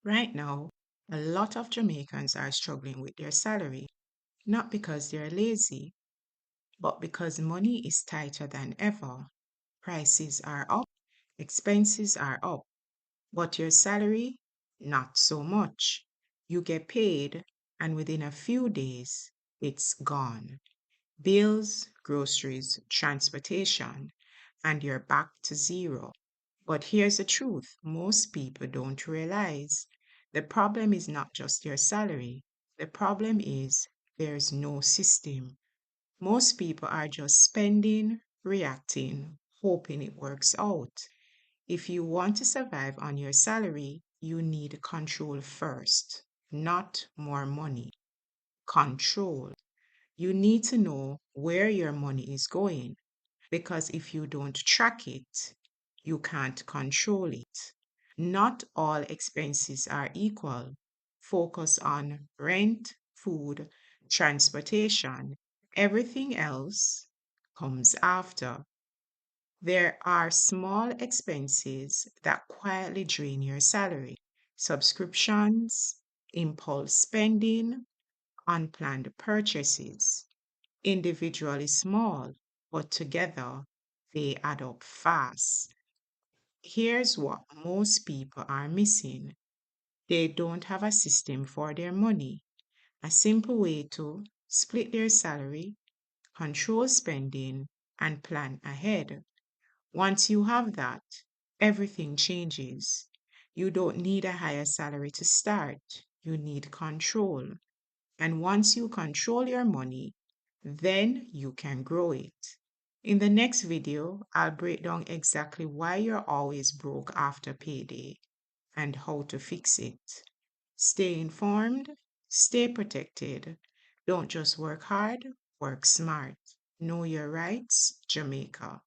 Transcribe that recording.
Right now, a lot of Jamaicans are struggling with their salary, not because they're lazy, but because money is tighter than ever. Prices are up, expenses are up, but your salary, not so much. You get paid, and within a few days, it's gone. Bills, groceries, transportation, and you're back to zero. But here's the truth most people don't realize the problem is not just your salary, the problem is there's no system. Most people are just spending, reacting, hoping it works out. If you want to survive on your salary, you need control first, not more money. Control. You need to know where your money is going because if you don't track it, you can't control it. Not all expenses are equal. Focus on rent, food, transportation. Everything else comes after. There are small expenses that quietly drain your salary. Subscriptions, impulse spending, unplanned purchases. Individually small, but together they add up fast. Here's what most people are missing they don't have a system for their money, a simple way to split their salary, control spending, and plan ahead. Once you have that, everything changes. You don't need a higher salary to start, you need control. And once you control your money, then you can grow it. In the next video, I'll break down exactly why you're always broke after payday and how to fix it. Stay informed, stay protected. Don't just work hard, work smart. Know your rights, Jamaica.